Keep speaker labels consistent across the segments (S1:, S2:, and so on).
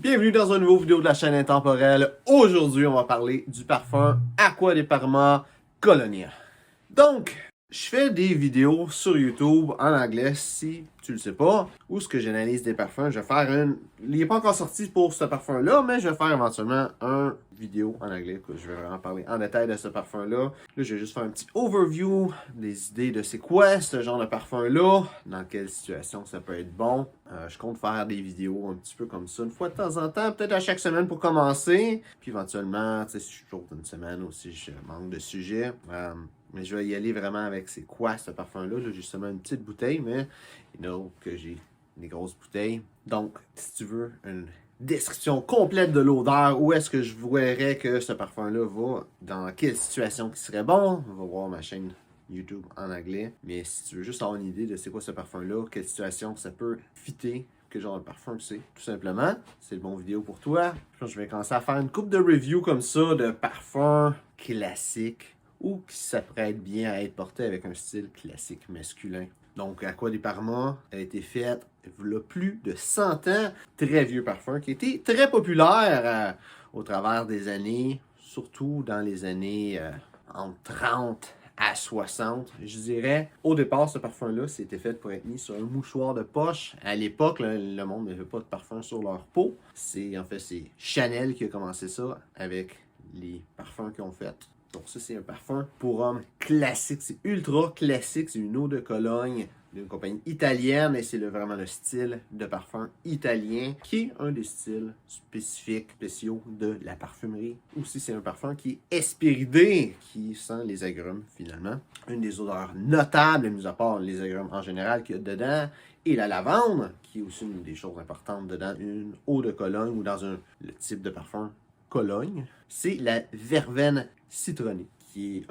S1: Bienvenue dans une nouvelle vidéo de la chaîne Intemporelle. Aujourd'hui, on va parler du parfum Acqua di Parma Colonia. Donc, je fais des vidéos sur YouTube en anglais, si tu le sais pas, où ce que j'analyse des parfums. Je vais faire une... Il n'est pas encore sorti pour ce parfum-là, mais je vais faire éventuellement une vidéo en anglais, que je vais vraiment parler en détail de ce parfum-là. Là, je vais juste faire un petit overview des idées de c'est quoi ce genre de parfum-là, dans quelle situation ça peut être bon. Je compte faire des vidéos un petit peu comme ça, une fois de temps en temps, peut-être à chaque semaine pour commencer. Puis éventuellement, tu sais, si je suis toujours une semaine aussi, je manque de sujet. Mais je vais y aller vraiment avec c'est quoi ce parfum-là. Là, j'ai seulement une petite bouteille, mais que j'ai des grosses bouteilles. Donc, si tu veux une description complète de l'odeur, où est-ce que je verrais que ce parfum-là va, dans quelle situation qui serait bon, on va voir ma chaîne YouTube en anglais. Mais si tu veux juste avoir une idée de c'est quoi ce parfum-là, quelle situation ça peut fitter, quel genre de parfum c'est, tout simplement, c'est le bon vidéo pour toi. Je vais commencer à faire une couple de reviews comme ça de parfums classiques ou qui s'apprêtent bien à être portés avec un style classique masculin. Donc, Acqua di Parma a été faite il y a plus de 100 ans. Très vieux parfum qui a été très populaire au travers des années, surtout dans les années entre 30 à 60, je dirais. Au départ, ce parfum-là, c'était fait pour être mis sur un mouchoir de poche. À l'époque, le monde n'avait pas de parfum sur leur peau. C'est Chanel qui a commencé ça avec les parfums qu'ils ont fait. Donc ça, c'est un parfum pour homme classique. C'est ultra classique. C'est une eau de Cologne d'une compagnie italienne et c'est vraiment le style de parfum italien qui est un des styles spéciaux de la parfumerie. Aussi, c'est un parfum qui est espéridé, qui sent les agrumes finalement. Une des odeurs notables, mis à part les agrumes en général qu'il y a dedans, et la lavande, qui est aussi une des choses importantes dedans, une eau de Cologne ou dans le type de parfum Cologne, c'est la verveine citronnée, qui est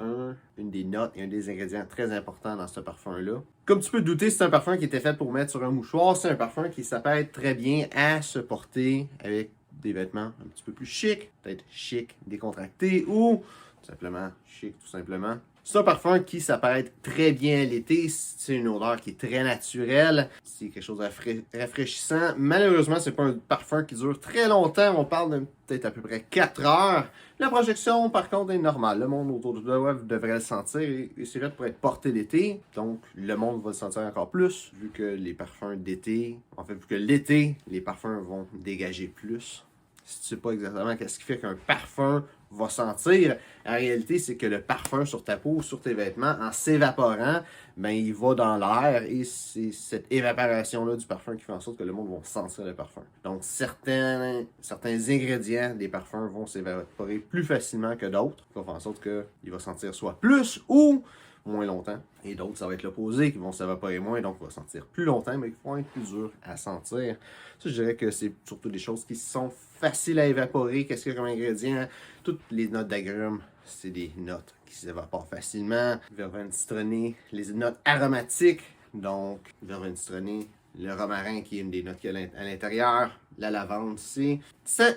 S1: une des notes et un des ingrédients très importants dans ce parfum-là. Comme tu peux te douter, c'est un parfum qui était fait pour mettre sur un mouchoir. C'est un parfum qui s'apprête très bien à se porter avec des vêtements un petit peu plus chic, peut-être chic, décontracté ou tout simplement chic, tout simplement. C'est un parfum qui s'apprête très bien l'été. C'est une odeur qui est très naturelle. C'est quelque chose de rafraîchissant. Malheureusement, c'est pas un parfum qui dure très longtemps. On parle de peut-être à peu près 4 heures. La projection, par contre, est normale. Le monde autour de toi devrait le sentir et c'est fait pour être porté l'été. Donc, le monde va le sentir encore plus, vu que les parfums d'été, vu que l'été, les parfums vont dégager plus. Si tu sais pas exactement qu'est-ce qui fait qu'un parfum va sentir, en réalité, c'est que le parfum sur ta peau, sur tes vêtements, en s'évaporant, ben, il va dans l'air et c'est cette évaporation-là du parfum qui fait en sorte que le monde va sentir le parfum. Donc, certains ingrédients des parfums vont s'évaporer plus facilement que d'autres, qui vont faire en sorte qu'il va sentir soit plus ou moins longtemps. Et d'autres, ça va être l'opposé, qui vont s'évaporer moins, donc on va sentir plus longtemps, mais qui vont être plus durs à sentir. Ça, je dirais que c'est surtout des choses qui sont faciles à évaporer. Qu'est-ce qu'il y a comme ingrédient? Toutes les notes d'agrumes, c'est des notes qui s'évaporent facilement. Verveine citronnée, les notes aromatiques, donc verveine citronnée, le romarin qui est une des notes qu'il y a à l'intérieur, la lavande aussi. Ça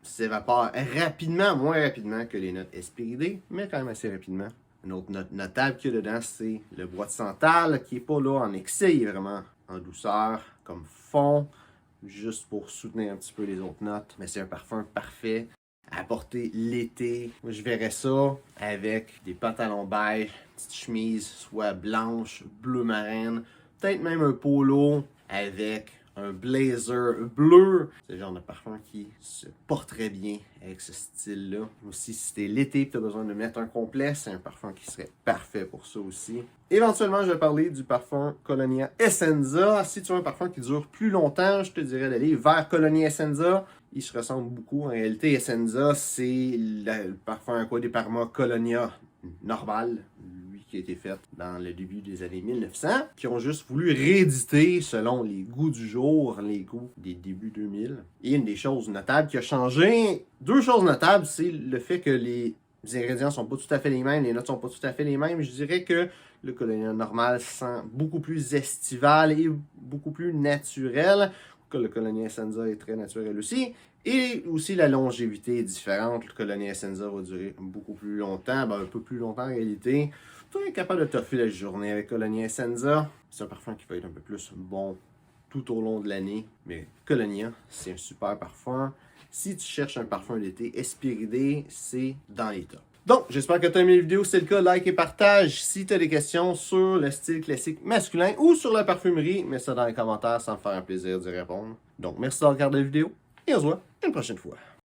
S1: s'évapore rapidement, moins rapidement que les notes espéridées, mais quand même assez rapidement. Une autre note notable qu'il y a dedans, c'est le bois de santal, qui n'est pas là en excès, il est vraiment en douceur, comme fond, juste pour soutenir un petit peu les autres notes. Mais c'est un parfum parfait à porter l'été. Moi, je verrais ça avec des pantalons beige, petite chemise, soit blanche, bleu marine, peut-être même un polo avec un blazer bleu. C'est le genre de parfum qui se porte très bien avec ce style-là. Aussi, si c'est l'été et tu as besoin de mettre un complet, c'est un parfum qui serait parfait pour ça aussi. Éventuellement, je vais parler du parfum Colonia Essenza. Si tu veux un parfum qui dure plus longtemps, je te dirais d'aller vers Colonia Essenza. Il se ressemble beaucoup. En réalité, Essenza, c'est le parfum Acqua di Parma Colonia normal, lui qui a été fait dans le début des années 1900, qui ont juste voulu rééditer selon les goûts du jour, les goûts des débuts 2000. Et une des choses notables qui a changé, deux choses notables, c'est le fait que les ingrédients sont pas tout à fait les mêmes, les notes sont pas tout à fait les mêmes. Je dirais que le Colonia normal sent beaucoup plus estival et beaucoup plus naturel. Que le Colonia Essenza est très naturel aussi. Et aussi, la longévité est différente. Le Colonia Essenza va durer beaucoup plus longtemps, un peu plus longtemps en réalité. Tu es capable de toffer la journée avec Colonia Essenza. C'est un parfum qui va être un peu plus bon tout au long de l'année. Mais Colonia, c'est un super parfum. Si tu cherches un parfum d'été, Espiride, c'est dans les tops. Donc, j'espère que tu as aimé la vidéo. Si c'est le cas, like et partage. Si tu as des questions sur le style classique masculin ou sur la parfumerie, mets ça dans les commentaires, ça me faire un plaisir d'y répondre. Donc, merci d'avoir regardé la vidéo et on se voit une prochaine fois.